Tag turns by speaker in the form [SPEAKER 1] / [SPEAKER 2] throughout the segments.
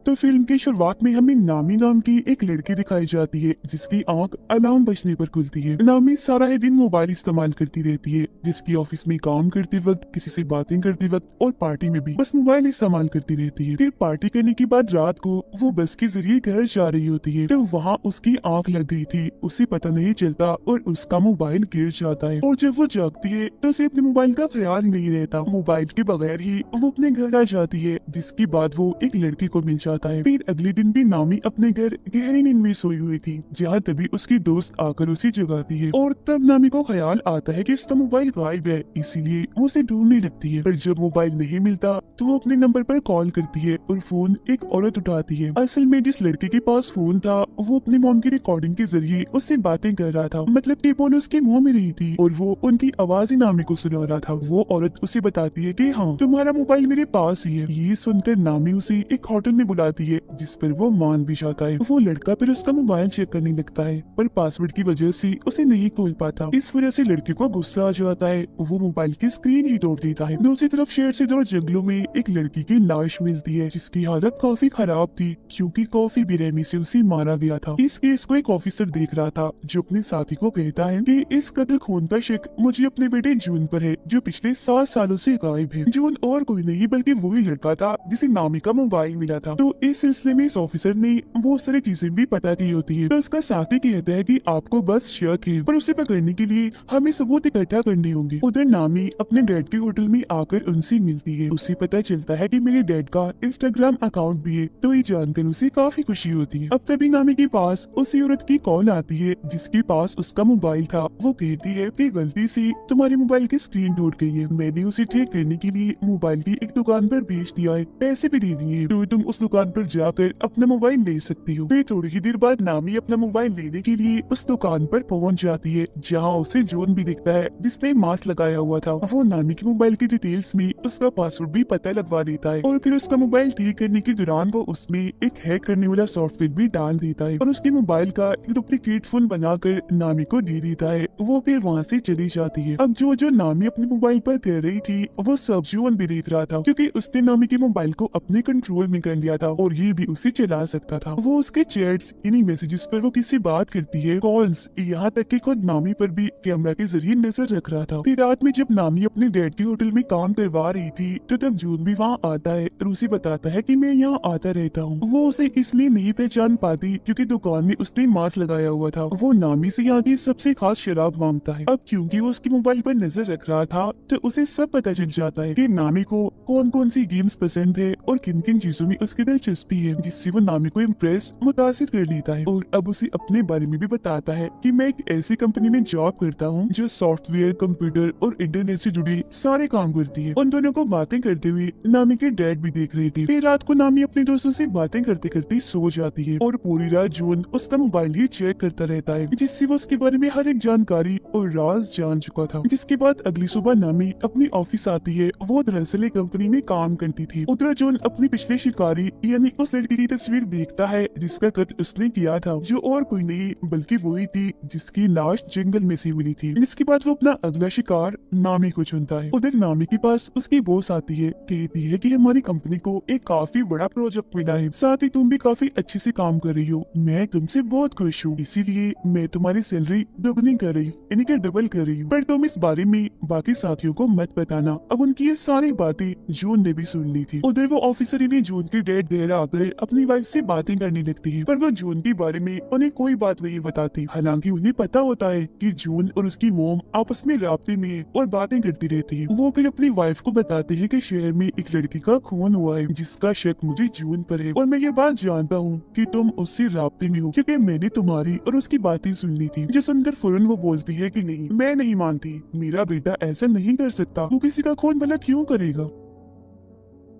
[SPEAKER 1] तो फिल्म की शुरुआत में हमें नामी नाम की एक लड़की दिखाई जाती है जिसकी आंख अलार्म बजने पर खुलती है। नामी सारा ही दिन मोबाइल इस्तेमाल करती रहती है, जिसकी ऑफिस में काम करते वक्त, किसी से बातें करते वक्त और पार्टी में भी बस मोबाइल इस्तेमाल करती रहती है। फिर पार्टी करने के बाद रात को वो बस के जरिए घर जा रही होती है, तो वहाँ उसकी आंख लग गई थी, उसे पता नहीं चलता और उसका मोबाइल गिर जाता है। और जब वो जागती है तो उसे अपने मोबाइल का ख्याल नहीं रहता। मोबाइल के बगैर ही वो अपने घर आ जाती है, जिसके बाद वो एक लड़की को मिल जाता है। फिर अगले दिन भी नामी अपने घर गहरी नींद में सोई हुई थी, जहाँ तभी उसकी दोस्त आकर उसे जगाती है और तब नामी को ख्याल आता है कि उसका मोबाइल गायब है, इसीलिए वो उसे ढूंढने लगती है। पर जब मोबाइल नहीं मिलता तो वो अपने नंबर पर कॉल करती है और फोन एक औरत उठाती है। असल में जिस लड़के के पास फोन था वो अपनी मॉम की रिकॉर्डिंग के जरिए उससे बातें कर रहा था, मतलब कि बोल उसके मुंह में रही थी और वो उनकी आवाज ही नामी को सुना रहा था। वो औरत उसे बताती है कि हाँ, तुम्हारा मोबाइल मेरे पास ही है। ये सुनकर नामी उसे एक होटल में बुलाती है, जिस पर वो मान भी जाता है। वो लड़का फिर उसका मोबाइल चेक करने लगता है, पर पासवर्ड की वजह से उसे नहीं खोल पाता। इस वजह से लड़के को गुस्सा आ जाता है, वो मोबाइल की स्क्रीन ही तोड़ देता है। दूसरी तरफ शेर से दूर जंगलों में एक लड़की की लाश मिलती है, जिसकी हालत काफी खराब थी क्योंकि काफी बेरहमी से उसे मारा गया था। इस केस को एक ऑफिसर देख रहा था, जो अपने साथी को कहता है कि इस कत्ल खून का शक मुझे अपने बेटे जून पर है, जो पिछले 7 सालों से गायब है। जून और कोई नहीं बल्कि वही लड़का था जिसे नामी का मोबाइल मिला था। तो इस सिलसिले में इस ऑफिसर ने बहुत सारी चीजें भी पता की होती है। तो उसका साथी कहता है कि आपको बस शक है, पर उसे पकड़ने के लिए हमें सबूत इकट्ठा करने होंगे। उधर नामी अपने डैड के होटल में आकर उनसे मिलती है। उसे पता चलता है कि मेरे डैड का इंस्टाग्राम अकाउंट भी है, तो ये जानकर उसे काफी खुशी होती है। अब तभी नामी के पास उसी औरत की कॉल आती है जिसके पास उसका मोबाइल था। वो कहती है कि गलती से तुम्हारे मोबाइल की स्क्रीन टूट गई है, मैंने उसे ठीक करने के लिए मोबाइल की एक दुकान पर भेज दिया है, पैसे भी दे दिए, तो तुम उस दुकान पर जाकर अपना मोबाइल ले सकती हो। फिर थोड़ी ही देर बाद नामी अपना मोबाइल लेने के लिए उस दुकान पर पहुंच जाती है, जहां उसे जॉन भी दिखता है जिसने मास्क लगाया हुआ था। वो नामी के मोबाइल की डिटेल्स में उसका पासवर्ड भी पता लगवा देता है और फिर उसका मोबाइल ठीक करने के दौरान वो उसमें एक हैक करने वाला सॉफ्टवेयर भी डाल देता है और उसके मोबाइल का एक डुप्लीकेट फोन बनाकर नामी को दे देता है। वो फिर वहाँ से चली जाती है। अब जो जो नामी अपने मोबाइल पर कर रही थी वो सब जॉन भी देख रहा था, क्योंकि उसने नामी के मोबाइल को अपने कंट्रोल में कर लिया था और ये भी उसे चला सकता था। वो उसके चैट्स, इन्हीं मैसेजेस पर वो किसी बात करती है, कॉल्स, यहाँ तक कि खुद नामी पर भी कैमरा के जरिए नजर रख रहा था। फिर रात में जब नामी अपने डैड के होटल में काम करवा रही थी तो तब जून भी वहाँ आता है और उसे बताता है कि मैं यहाँ आता रहता हूँ। वो उसे इसलिए नहीं पहचान पाती क्योंकि दुकान में उसने मास्क लगाया हुआ था। वो नामी से यहाँ की सबसे खास शराब मांगता है। अब क्योंकि वो उसके मोबाइल पर नजर रख रहा था तो उसे सब पता चल जाता है कि नामी को कौन कौन सी गेम्स पसंद है और किन किन चीजों में उसकी दिलचस्पी है, जिससे वो नामी को इम्प्रेस, मुतासिर कर लेता है। और अब उसे अपने बारे में भी बताता है कि मैं एक ऐसी कंपनी में जॉब करता हूँ जो सॉफ्टवेयर, कंप्यूटर और इंटरनेट से जुड़ी सारे काम करती है। उन दोनों को बातें करते हुए नामी के डैड भी देख रहे थे। फिर रात को नामी अपने दोस्तों से बातें करते करते सो जाती है और पूरी रात जून उसका मोबाइल ही चेक करता रहता है, जिससे वो उसके बारे में हर एक जानकारी और राज जान चुका था। जिसके बाद अगली सुबह नामी अपनी ऑफिस आती है। वो दरअसल एक कंपनी में काम करती थी। उधर जॉन अपनी पिछले शिकारी यानी उस लड़की की तस्वीर देखता है जिसका कत्ल उसने किया था, जो और कोई नहीं बल्कि वही थी जिसकी लाश जंगल में से मिली थी। जिसके बाद वो अपना अगला शिकार नामी को चुनता है। उधर नामी के पास उसकी बॉस आती है, कहती है कि हमारी कंपनी को एक काफी बड़ा प्रोजेक्ट मिला है, साथ ही तुम भी काफी अच्छे से काम कर रही हो, मैं तुमसे बहुत खुश हूँ, इसीलिए मैं तुम्हारी सैलरी दोगुनी कर रही हूँ, यानी कि डबल कर रही हूँ, पर तुम इस बारे में बाकी साथियों को मत बताना। अब उनकी ये सारी बातें जून ने भी सुन ली थी। उधर वो ऑफिसर ने जून के डैड घर आकर अपनी वाइफ से बातें करने लगती है, पर वो जून के बारे में उन्हें कोई बात नहीं बताती। हालांकि उन्हें पता होता है कि जून और उसकी मोम आपस में राब्ते में है और बातें करती रहती है। वो फिर अपनी वाइफ को बताते हैं कि शहर में एक लड़की का खून हुआ है जिसका शक मुझे जून पर है और मैं ये बात जानता हूँ कि तुम उससे राब्ते में हो, क्योंकि मैंने तुम्हारी और उसकी बातें सुन ली थी। जो सुनकर फौरन वो बोलती है कि नहीं, मैं नहीं मानती, मेरा बेटा ऐसा नहीं कर सकता, वो किसी का खून भला क्यों करेगा।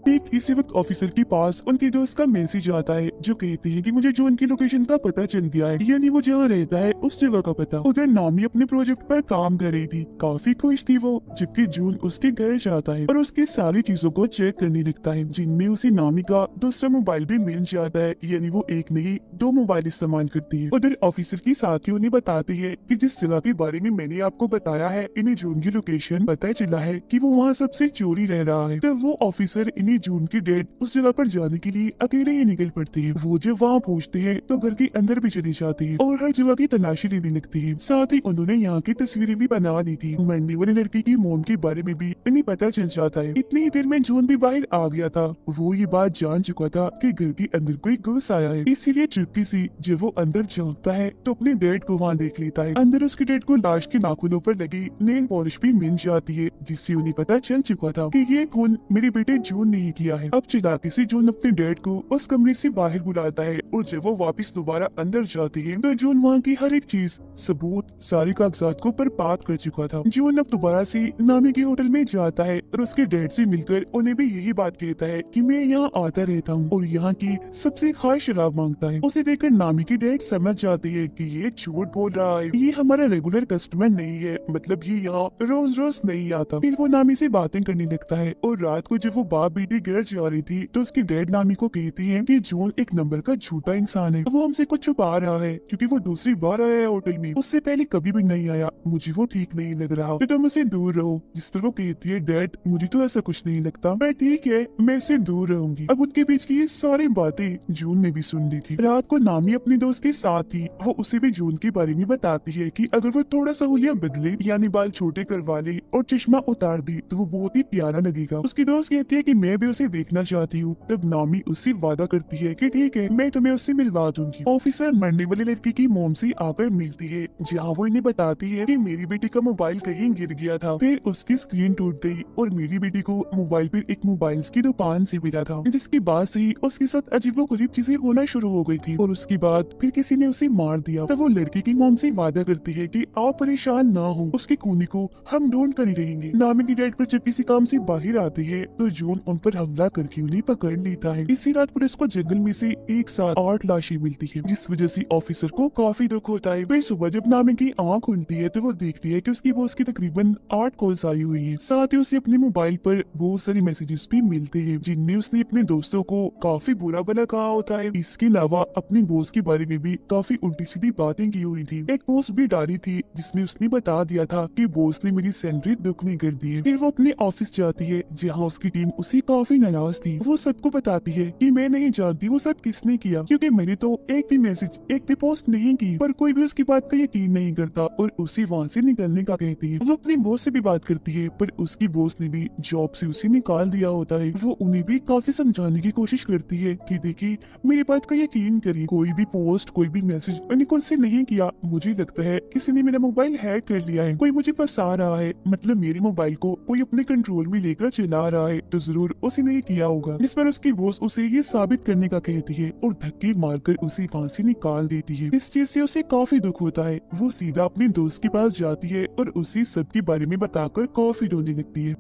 [SPEAKER 1] ठीक इसी वक्त ऑफिसर के पास उनके दोस्त का मैसेज आता है जो कहते हैं कि मुझे जॉन की लोकेशन का पता चल गया है, यानी वो जहाँ रहता है उस जगह का पता। उधर नामी अपने प्रोजेक्ट पर काम कर रही थी, काफी खुश थी वो, जबकि जून उसके घर जाता है और उसकी सारी चीजों को चेक करने लगता है, जिनमें उसे नामी का दूसरा मोबाइल भी मिल जाता है, यानी वो एक नहीं 2 मोबाइल इस्तेमाल करती है। उधर ऑफिसर की साथियों ने बताती है कि जिस जगह के बारे में मैंने आपको बताया है, इन्हें जून की लोकेशन पता चला है कि वो वहाँ सबसे चोरी रह रहा है। तो वो ऑफिसर इन्हें ही जून की डेट उस जगह पर जाने के लिए अकेले ही निकल पड़ते हैं। वो जब वहाँ पहुँचते हैं तो घर के अंदर भी चली जाती है और हर जगह की तलाशी लेने लगती है। साथ ही उन्होंने यहाँ की तस्वीरें भी बना ली थी। मरने वाली लड़की की मोम के बारे में भी इन्हें पता चल जाता है। इतनी ही देर में जून भी बाहर आ गया था। वो ये बात जान चुका था कि घर के अंदर कोई घुस आया है, इसीलिए चुपके से जब वो अंदर झांकता है तो अपने डैड को वहाँ देख लेता है। अंदर उसके डैड को लाश के नाखूनों पर लगी नेल पॉलिश भी मिल जाती है, जिससे उन्हें पता चल चुका था कि ये खून मेरे बेटे जून ने ही किया है। अब चिल्लाते से जून अपने डैड को उस कमरे से बाहर बुलाता है और जब वो वापस दोबारा अंदर जाती है तो जून वहाँ की हर एक चीज, सबूत, सारे कागजात को बर्बाद कर चुका था। जून अब दोबारा से नामी के होटल में जाता है और उसके डैड से मिलकर उन्हें भी यही बात कहता है कि मैं यहाँ आता रहता हूँ और यहाँ की सबसे खास शराब मांगता है। उसे देखकर नामी की डैड समझ जाती है कि ये झूठ बोल रहा है, ये हमारा रेगुलर कस्टमर नहीं है, मतलब ये यहाँ रोज रोज नहीं आता। फिर वो नामी से बातें करने लगता है और रात को जब वो बाप बेटी घर जा रही थी तो उसकी डैड नामी को कहती है कि जून एक नंबर का झूठा इंसान है, वो हमसे कुछ छुपा रहा है क्योंकि वो दूसरी बार आया है होटल में, उससे पहले कभी भी नहीं आया, मुझे वो ठीक नहीं लग रहा, तो तुम उससे दूर रहो। जिस पर वो कहती है डैड मुझे तो ऐसा कुछ नहीं लगता, मैं ठीक है, मैं इससे दूर रहूंगी। अब उनके बीच की ये सारी बातें जून ने भी सुन ली थी। रात को नामी अपने दोस्त के साथ थी, वो उसे भी जून के बारे में बताती है कि अगर वो थोड़ा सा हुलिया बदले यानी बाल छोटे करवा ले और चश्मा उतार दे तो वो बहुत ही प्यारा लगेगा। उसकी दोस्त कहती है कि मैं भी उसे देखना चाहती हूँ। तब नामी उससे वादा करती है कि ठीक है, मैं तुम्हें उससे मिलवा दूंगी। ऑफिसर मरने वाली लड़की की मोम से आकर मिलती है, जहाँ वो इन्हें बताती है कि मेरी बेटी का मोबाइल कहीं गिर गया था, फिर उसकी स्क्रीन टूट गई और मेरी बेटी को मोबाइल पर एक मोबाइल की दुकान से मिला था, जिसके बाद से ही उसके साथ अजीबोगरीब चीजें होना शुरू हो गई थी और उसके बाद फिर किसी ने उसे मार दिया। तब वो लड़की की मोम से वादा करती है कि आप परेशान ना हो, उसके खूनी को हम ढूंढ कर ही रहेंगे। नामी की डैड पर जब किसी काम से बाहर आती है तो जून उन पर हमला करके उन्हें पकड़ लेता है। इसी रात पुलिस को जंगल में से एक साथ 8 लाशें मिलती है, जिस वजह से ऑफिसर को काफी दुख होता है। फिर सुबह जब नामी की आंख खुलती है तो वो देखती है कि उसकी बॉस की तकरीबन 8 कॉल्स आई हुई है। साथ ही उसे अपने मोबाइल पर बहुत सारे मैसेजेस भी मिलते हैं, जिनमें उसने अपने दोस्तों को काफी बुरा भला कहा होता है। इसके अलावा अपने बॉस के बारे में भी काफी उल्टी सीधी बातें की हुई थी। एक पोस्ट भी डाली थी जिसमें उसने बता दिया था कि बॉस ने मेरी सैलरी दुगनी कर दी है। फिर वो अपने ऑफिस जाती है, जहाँ उसकी टीम उसे काफी नाराज थी। वो सबको बताती है कि मैं नहीं जानती वो सब किसने किया, क्योंकि मैंने तो एक भी मैसेज, एक भी पोस्ट नहीं की, पर कोई भी उसकी बात का यकीन नहीं करता और उसे वहाँ से निकलने का कहती है। वो अपनी बॉस से भी बात करती है, पर उसकी बॉस ने भी जॉब से उसे निकाल दिया होता है। वो उन्हें भी काफी समझाने की कोशिश करती है कि देखिए मेरी बात का यकीन करिए, कोई भी पोस्ट, कोई भी मैसेज मैंने खुद से नहीं किया, मुझे लगता है किसी ने मेरा मोबाइल हैक कर लिया है, कोई मुझे फंसा रहा है, मतलब मेरे मोबाइल को कोई अपने कंट्रोल में लेकर चला रहा है, तो जरूर उसी ने किया होगा। जिस पर उसकी बॉस उसे ये साबित करने का कहती है और धक्के मारकर उसे वहाँ से निकाल देती है। इस चीज से उसे काफी दुख होता है। वो सीधा अपने दोस्त के पास जाती है और उसे सबके बारे में बताकर काफी रोने लगती है।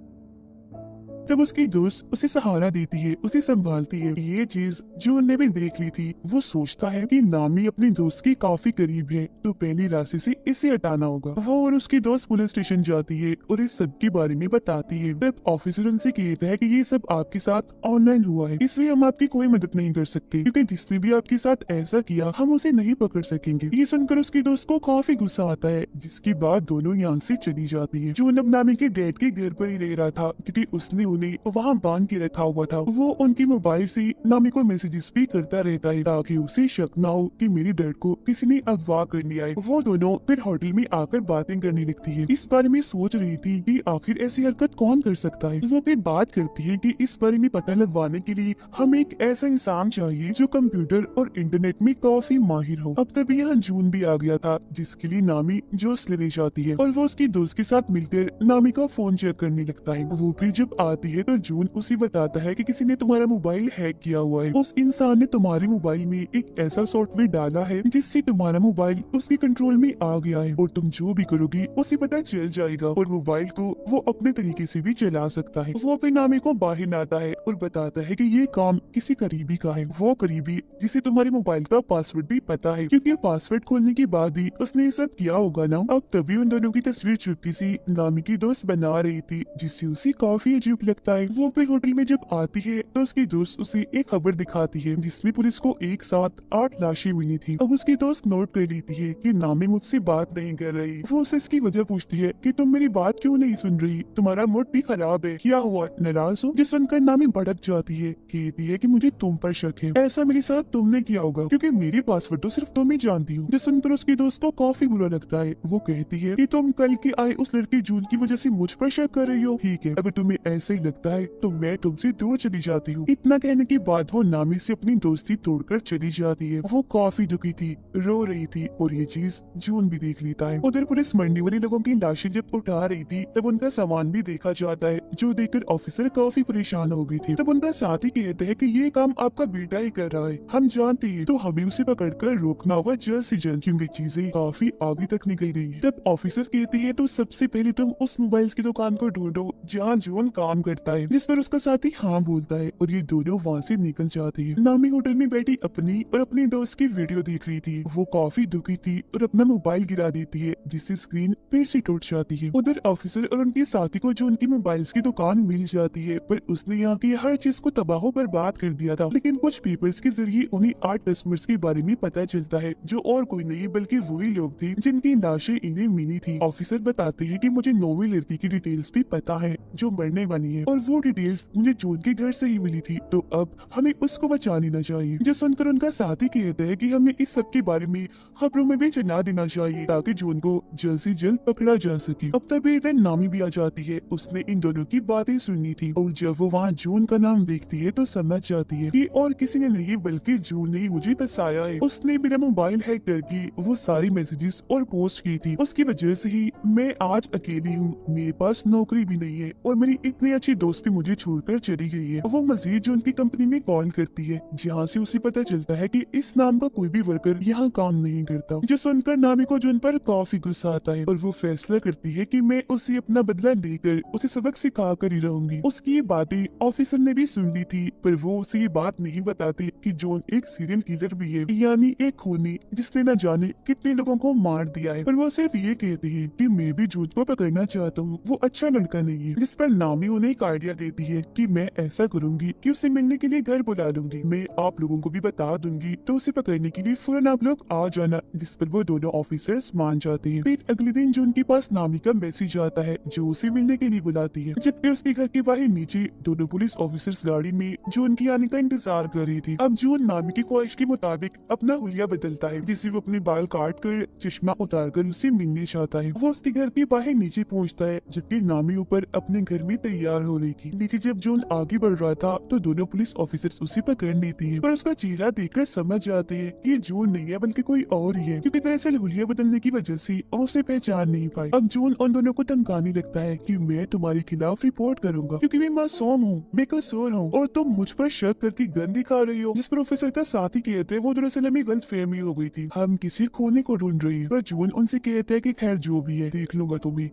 [SPEAKER 1] तब उसकी दोस्त उसे सहारा देती है, उसे संभालती है। ये चीज जून ने भी देख ली थी। वो सोचता है कि नामी अपने दोस्त के काफी करीब है, तो पहले रास्ते से इसे हटाना होगा। वो और उसकी दोस्त पुलिस स्टेशन जाती है और इस सब के बारे में बताती है। तब ऑफिसर उनसे कहता है कि ये सब आपके साथ ऑनलाइन हुआ है, इसलिए हम आपकी कोई मदद नहीं कर सकते, क्योंकि जिसने भी आपके साथ ऐसा किया हम उसे नहीं पकड़ सकेंगे। ये सुनकर उसकी दोस्त को काफी गुस्सा आता है, जिसके बाद दोनों यहाँ से चली जाती है। जून अब नामी के डैड के घर पर ही रह रहा था, क्योंकि उसने उन्हें वहाँ बांध के रखा हुआ था। वो उनकी मोबाइल से नामी को मैसेजेस भी करता रहता है, ताकि उसे शक ना हो कि मेरी डैड को किसी ने अगवा कर लिया है। वो दोनों फिर होटल में आकर बातें करने लगती है। इस बारे में सोच रही थी कि आखिर ऐसी हरकत कौन कर सकता है। वो फिर बात करती है कि इस बारे में पता लगवाने के लिए हमें एक ऐसा इंसान चाहिए जो कंप्यूटर और इंटरनेट में काफी माहिर हो। अब तभी यहाँ जून भी आ गया था, जिसके लिए नामी जोश लेने जाती है और वो उसकी दोस्त के साथ मिलकर नामी का फोन चेक करने लगता है। वो फिर जब आती है तो जून उसे बताता है कि किसी ने तुम्हारा मोबाइल हैक किया हुआ है। उस इंसान ने तुम्हारे मोबाइल में एक ऐसा सॉफ्टवेयर डाला है जिससे तुम्हारा मोबाइल उसके कंट्रोल में आ गया है और तुम जो भी करोगी उसे पता चल जाएगा और मोबाइल को वो अपने तरीके से भी चला सकता है। वो अपने नामी को बाहर लाता है और बताता है कि ये काम किसी करीबी का है, वो करीबी जिसे तुम्हारे मोबाइल का पासवर्ड भी पता है, क्योंकि पासवर्ड खोलने के बाद ही उसने ये सब किया होगा ना। अब तभी उन दोनों की तस्वीर चुपके से नामी की दोस्त बना रही थी, जिससे उसे काफी अजीब लगता है। वो फिर होटल में जब आती है तो उसकी दोस्त उसे एक खबर दिखाती है जिसमें पुलिस को एक साथ 8 लाशें मिली थी। अब उसकी दोस्त नोट कर लेती है कि नामी मुझसे बात नहीं कर रही। वो उससे इसकी वजह पूछती है कि तुम मेरी बात क्यों नहीं सुन रही, तुम्हारा मूड भी खराब है, क्या हुआ, नाराज हो? जो सुनकर नामी भड़क जाती है, कहती है कि मुझे तुम पर शक है, ऐसा मेरे साथ तुमने किया होगा क्योंकि मेरी पासवर्ड तो सिर्फ तुम ही जानती हो। जो सुनकर उसकी दोस्त को काफी बुरा लगता है। वो कहती है कि तुम कल के आए उस लड़की जून की वजह से मुझ पर शक कर रही हो। ठीक है, अगर तुम्हें ऐसा ही लगता है तो मैं तुमसे दूर चली जाती हूँ। इतना कहने के बाद वो नामी से अपनी दोस्ती तोड़कर चली जाती है। वो काफी दुखी थी, रो रही थी और ये चीज जून भी देख लेता है। उधर पुलिस मरने वाले लोगों की लाशें जब उठा रही थी तब उनका सामान भी देखा जाता है, जो देखकर ऑफिसर काफी परेशान हो गई थी। तब उनका साथी कहते हैं कि ये काम आपका बेटा ही कर रहा है, हम जानते हैं, तो हमें उसे पकड़कर रोकना होगा जल्द से जल्द क्योंकि चीजें काफी आगे तक निकल गई है। तब ऑफिसर कहते हैं तो सबसे पहले तुम उस मोबाइल्स की दुकान को ढूंढो जहाँ जॉन काम करता है, जिस पर उसका साथी हाँ बोलता है और ये दोनों वहाँ से निकल जाते हैं। नामी होटल में बैठी अपनी और अपनी दोस्त की वीडियो देख रही थी। वो काफी दुखी थी और अपना मोबाइल गिरा देती है जिससे स्क्रीन फिर से टूट जाती है। उधर ऑफिसर और उनके साथी को जो उनकी मोबाइल्स की दुकान मिल जाती है, पर उसने यहाँ की हर चीज को तबाह बर्बाद कर दिया था। लेकिन कुछ पेपर्स के जरिए उन्हें 8 कस्टमर्स के बारे में पता चलता है जो और कोई नहीं बल्कि वही लोग थे जिनकी लाशें इन्हें मिली थी। ऑफिसर बताते हैं कि मुझे 9वीं लड़की की डिटेल्स भी पता है जो मरने वाली है और वो डिटेल्स मुझे जून के घर से ही मिली थी, तो अब हमें उसको बचा लेना चाहिए। जो सुनकर उनका साथी कहता है कि हमें इस सब के बारे में खबरों में भी चला देना चाहिए ताकि जून को जल्द से जल्द पकड़ा जा सके। अब तभी इधर नामी भी आ जाती है। उसने इन दोनों की बातें सुनी थी और जब वो वहाँ जून का नाम देखती है तो समझ जाती है कि और किसी ने नहीं बल्कि जून ने ही मुझे फंसाया है। उसने मेरा मोबाइल हैक करके वो सारी मैसेजेस और पोस्ट की थी, उसकी वजह से ही मैं आज अकेली हूँ, मेरे पास नौकरी भी नहीं है और मेरी इतनी अच्छी दोस्त भी मुझे छोड़कर चली गई है। वो मजीद जून की कंपनी में कॉल करती है जहाँ से उसे पता चलता है कि इस नाम का कोई भी वर्कर यहाँ काम नहीं करता। जो सुनकर नामी को जून पर काफी गुस्सा आता है और वो फैसला करती है कि मैं उसे अपना बदला लेकर उसे सबक सिखा कर ही रहूंगी। उसकी ये बातें ऑफिसर ने भी सुन ली थी, पर वो उसे ये बात नहीं बताती कि जॉन एक सीरियल किलर भी है, यानी एक खूनी जिसने न जाने कितने लोगों को मार दिया है। पर वो सिर्फ ये कहती है कि मैं भी जून को पकड़ना चाहता हूँ, वो अच्छा लड़का नहीं है। जिस पर नामी उन्हें एक आइडिया देती है कि मैं ऐसा करूंगी कि उसे मिलने के लिए घर बुला लूंगी, मैं आप लोगों को भी बता दूंगी तो उसे पकड़ने के लिए फौरन आप लोग आ जाना। जिस पर वो दोनों ऑफिसर्स मान जाते हैं। फिर अगले दिन जून के पास नामी का मैसेज आता है जो उसे मिलने के लिए बुलाती है, जबकि उसके घर के बाहर नीचे दोनों पुलिस ऑफिसर्स गाड़ी में जून के आने का इंतजार कर रही थी। अब जून नामी की ख्वाहिश के मुताबिक अपना हुलिया बदलता है, जिससे वो अपने बाल काट कर चश्मा उतार कर उसे मिलने चाहता है। वो उसके घर के बाहर नीचे पहुँचता है जबकि नामी ऊपर अपने घर में तैयार हो रही थी। नीचे जब जून आगे बढ़ रहा था तो दोनों पुलिस ऑफिसर्स उसे पकड़ लेती है, पर उसका चेहरा देखकर समझ जाते हैं कि ये जून नहीं है बल्कि कोई और ही है, क्योंकि दरअसल हुलिया बदलने की वजह से वो उसे पहचान नहीं पाई। अब जून उन दोनों को धमकाने लगता है कि मैं तुम्हारे खिलाफ रिपोर्ट करूंगा क्योंकि मैं मासूम हूँ, बेकसूर हूँ और तुम मुझ पर शक करके गन दिखा रही हो। जिस पर ऑफिसर का साथी कहते हैं वो दरअसल हमें गलतफहमी हो गई थी, हम किसी खोने को ढूंढ रही है। पर जून उनसे कहता है कि खैर जो भी है देख लूंगा तुम्हें।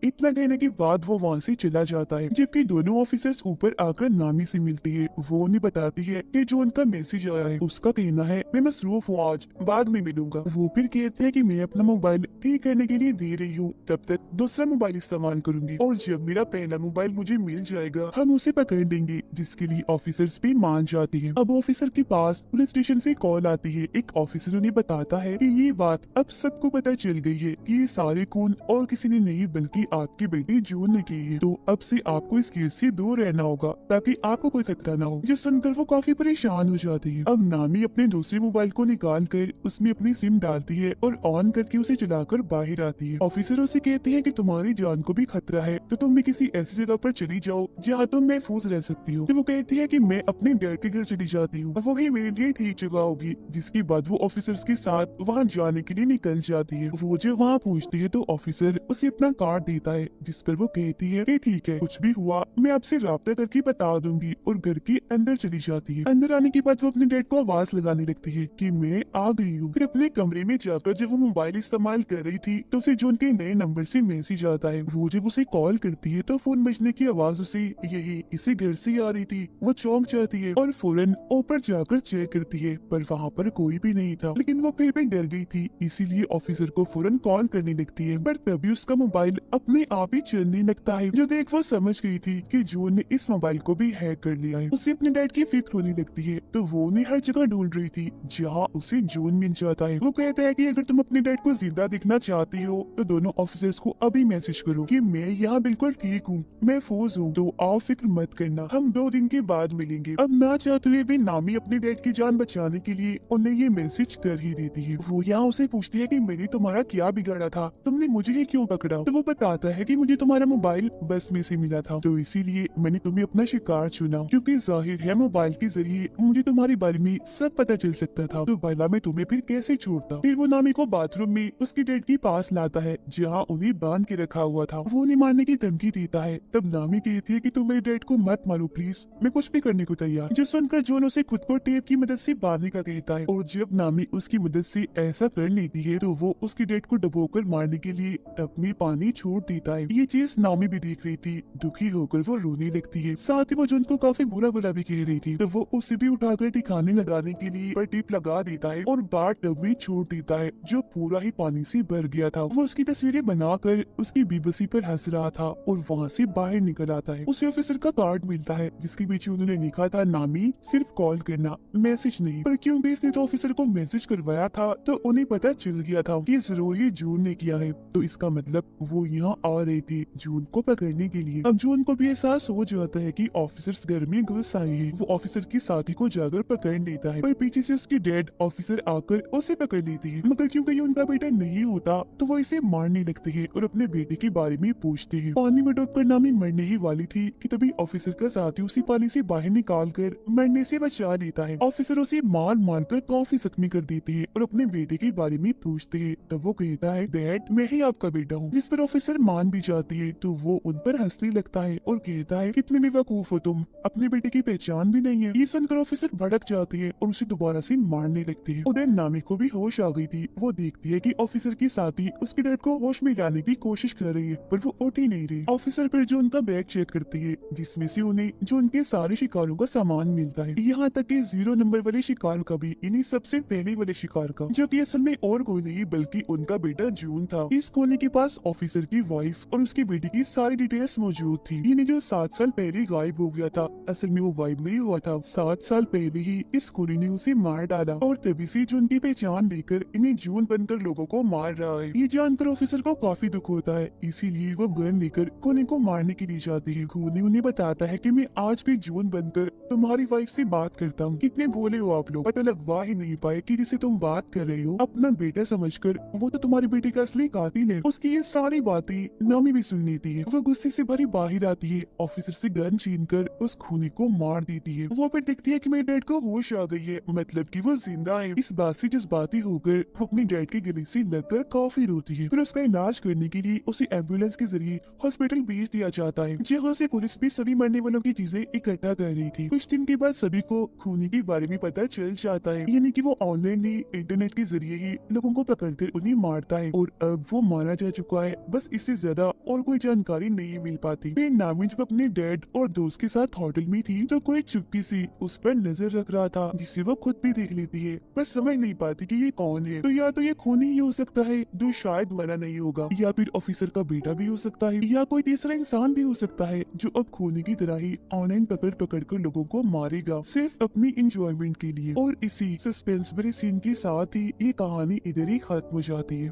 [SPEAKER 1] इतना कहने के बाद वो वहाँ से चला जाता है, जबकि दोनों ऑफिसर्स ऊपर आकर नामी से मिलती है। वो उन्हें बताती है कि जो उनका मैसेज आया है उसका कहना है मैं मसरूफ हूँ, आज बाद में मिलूंगा। वो फिर कहते हैं कि मैं अपना मोबाइल ठीक करने के लिए दे रही हूँ, तब तक दूसरा मोबाइल इस्तेमाल करूंगी और जब मेरा पहला मोबाइल मुझे मिल जाएगा हम उसे पकड़ लेंगे, जिसके लिए ऑफिसर्स भी मान जाती है। अब ऑफिसर के पास पुलिस स्टेशन से कॉल आती है। एक ऑफिसर उन्हें बताता है कि ये बात अब सबको पता चल गई है कि ये सारे खून और किसी ने नहीं बल्कि आपकी बेटी जून ने की है, तो अब से आपको इस केस से दूर रहना होगा ताकि आपको कोई खतरा ना हो। जो सुनकर वो काफी परेशान हो जाती है। अब नामी अपने दूसरे मोबाइल को निकाल कर उसमें अपनी सिम डालती है और ऑन करके उसे चलाकर बाहर आती है। ऑफिसर उसे कहते हैं कि तुम्हारी जान को भी खतरा है तो तुम भी किसी ऐसी जगह पर चली जाओ जहाँ तुम महफूज रह सकती हो। तो वो कहती है कि मैं अपने डैड के घर चली जाती हूँ, वही मेरे लिए ठीक जगह होगी। जिसके बाद वो ऑफिसर्स के साथ वहाँ जाने के लिए निकल जाती है। वो जब वहाँ पहुँचती है तो ऑफिसर उसे अपना कार्ड देता है, जिस पर वो कहती है कि ठीक है कुछ भी हुआ मैं आपसे राब्ता करके बता दूंगी, और घर के अंदर चली जाती है। अंदर आने के बाद वो अपने डैड को आवाज लगाने लगती है कि मैं आ गई हूँ। फिर अपने कमरे में जाकर जब वो मोबाइल इस्तेमाल कर रही थी तो उसे जॉन के नए नंबर से मैसेज आता है। वो जब उसे कॉल करती है तो फोन बजने की आवाज उसे यही इसे घर से आ रही थी। वो चौंक जाती है और फौरन ऊपर जाकर चेक करती है, पर वहाँ पर कोई भी नहीं था। लेकिन वो फिर भी डर गई थी, इसीलिए ऑफिसर को फौरन कॉल करने लगती है। पर तभी उसका मोबाइल अपने आप ही चलने लगता है। जो देख वो समझ गई थी कि जून ने इस मोबाइल को भी हैक कर लिया है। उसे अपने डैड की फिक्र होने लगती है, तो वो उन्हें हर जगह ढूंढ रही थी जहाँ उसे जून मिल जाता है। वो कहता है कि अगर तुम अपने डैड को जिंदा देखना चाहती हो तो दोनों ऑफिसर्स को अभी मैसेज करो कि मैं यहाँ बिल्कुल ठीक हूँ, महफूज हूँ, तो आप फिक्र मत करना, हम 2 दिन के बाद मिलेंगे। अब ना चाहते हुए भी नामी अपने डैड की जान बचाने के लिए उन्हें ये मैसेज कर ही देती है। वो यहाँ उसे पूछती है कि मैंने तुम्हारा क्या बिगाड़ा था, तुमने मुझे ही क्यों पकड़ा। तो वो बताता है कि मुझे तुम्हारा मोबाइल बस में से मिला था, तो इसीलिए मैंने तुम्हें अपना शिकार चुना, क्योंकि जाहिर है मोबाइल के जरिए मुझे तुम्हारे बारे में सब पता चल सकता था, तो भला मैं तुम्हें फिर कैसे छोड़ता। फिर वो नामी को बाथरूम में उसके डैड के पास लाता है जहाँ उन्हें बांध के रखा हुआ था। वो उन्हें मारने की धमकी देता है। तब नामी कहती है कि तुम मेरे डैड को मत मारो प्लीज, मैं कुछ भी करने को तैयार। जो सुनकर जॉन उसे खुद को टेप की मदद से बांधने का कहता है, और जब नामी उसकी मदद से ऐसा कर लेती है तो वो उसके डैड को डुबोकर मारने के लिए टब में पानी छोड़ देता है। ये चीज नामी भी देख रही थी। दुखी होकर वो रोने लगती है। साथ ही वो जॉन को काफी बुरा भला भी कह रही थी, तो वो उसे भी उठाकर ठिकाने लगाने के लिए पर टिप लगा देता है और बाथ टब में छोड़ देता है जो पूरा ही पानी से भर गया था। वो उसकी तस्वीरें बनाकर उसकी बेबसी पर हंस रहा था और वहाँ से बाहर निकल आता है। उसे ऑफिसर का कार्ड मिलता है जिसके पीछे उन्होंने लिखा था नामी सिर्फ कॉल करना, मैसेज नहीं। पर क्योंकि इसने तो ऑफिसर को मैसेज करवाया था तो उन्हें पता चल गया था कि जरूर ये जून ने किया है, तो इसका मतलब वो यहाँ आ रहे थे जून को पकड़ने के लिए। अब जून को भी एहसास हो जाता है कि ऑफिसर्स घर में घुस आए हैं। वो ऑफिसर की साथी को जाकर पकड़ लेता है, पर पीछे से उसकी डैड ऑफिसर आकर उसे पकड़ लेती है। मगर क्योंकि ये उनका बेटा नहीं होता तो वो इसे मारने लगते हैं और अपने बेटे के बारे में पूछते हैं। पानी में डूबकर नामी मरने ही वाली थी कि तभी ऑफिसर का साथी उसी पानी से बाहर निकाल कर मरने से बचा लेता है। ऑफिसर उसे मार मार कर काफी जख्मी कर देते हैं और अपने बेटे के बारे में पूछते हैं। तब वो कहता है डैड मैं ही आपका बेटा हूँ, जिस पर ऑफिसर मान भी जाती है। तो वो उन पर हंसने लगता है और कहता है कितने बेवकूफ हो तुम, अपने बेटे की पहचान भी नहीं है। ये सुनकर ऑफिसर भड़क जाती है और उसे दोबारा से मारने लगती है। उधर नामी को भी होश आ गई थी। वो देखती है कि ऑफिसर की साथी उसके डैड को होश में लाने की कोशिश कर रही है, पर वो उठ ही नहीं रही। ऑफिसर फिर जो उनका बैग चेक करती है जिसमें से उन्हें जो उनके सारे शिकारों का सामान मिलता है, यहाँ तक कि 0 नंबर वाले शिकार का भी, इन्हीं सबसे पहले वाले शिकार का, जो कि असल में और कोई नहीं बल्कि उनका बेटा जून था। इस कोने के पास ऑफिसर की वाइफ और उसके बेटे की सारी डिटेल्स मौजूद थी। इन्हें जो 7 साल पहले गायब हो गया था, असल में वो गायब नहीं हुआ था, 7 साल पहले ही इस कोने ने उसे मार डाला और तभी से जून की पहचान लेकर इन्हें जून बनकर लोगों को मार रहा है। ये जानकर ऑफिसर को काफी दुख होता है, इसीलिए वो गन लेकर कोने को मारने के लिए जाती है। कोने उन्हें बताता है कि मैं आज भी जून बनकर तुम्हारी वाइफ से बात करता हूँ। कितने भोले हो आप लोग, पता लगवा ही नहीं पाए कि जिसे तुम बात कर रहे हो अपना बेटा समझकर, वो तो तुम्हारे बेटे का असली कातिल है। उसकी ये सारी बातें नामी भी सुन लेती है। वो गुस्से से भरी बाहर आती है, ऑफिसर से गन छीनकर उस खूनी को मार देती है। वो फिर देखती है कि मेरे डैड को होश आ गई है, मतलब कि वो जिंदा है। इस बात से जज्बाती होकर वो अपने डैड के गले से लगकर काफी रोती है। फिर उसका इलाज करने के लिए उसे एम्बुलेंस के जरिए हॉस्पिटल भेज दिया जाता है, जहाँ से पुलिस भी सभी मरने वालों की चीजें इकट्ठा कर रही थी। कुछ दिन के बाद सभी को खूनी के बारे में पता चल जाता है, यानी कि वो ऑनलाइन ही इंटरनेट के जरिए ही लोगों को पकड़कर उन्हें मारता है और अब वो मारा जा चुका है। बस इससे ज्यादा और कोई जानकारी नहीं मिल पाती। फिर नामी जब अपने डैड और दोस्त के साथ होटल में थी तो कोई चुपके से उस पर नजर रख रहा था, जिससे वो खुद भी देख लेती है, पर समझ नहीं पाती कि ये कौन है। तो या तो ये खूनी ही हो सकता है जो शायद मरा नहीं होगा, या फिर ऑफिसर का बेटा भी हो सकता है, या कोई तीसरा इंसान भी हो सकता है जो अब खूनी की तरह ही ऑनलाइन पकड़ पकड़ कर लोगों को मारेगा सिर्फ अपनी इंजॉयमेंट के लिए। और इसी सस्पेंस भरे सीन के साथ ही ये कहानी इधर ही खत्म हो जाती है।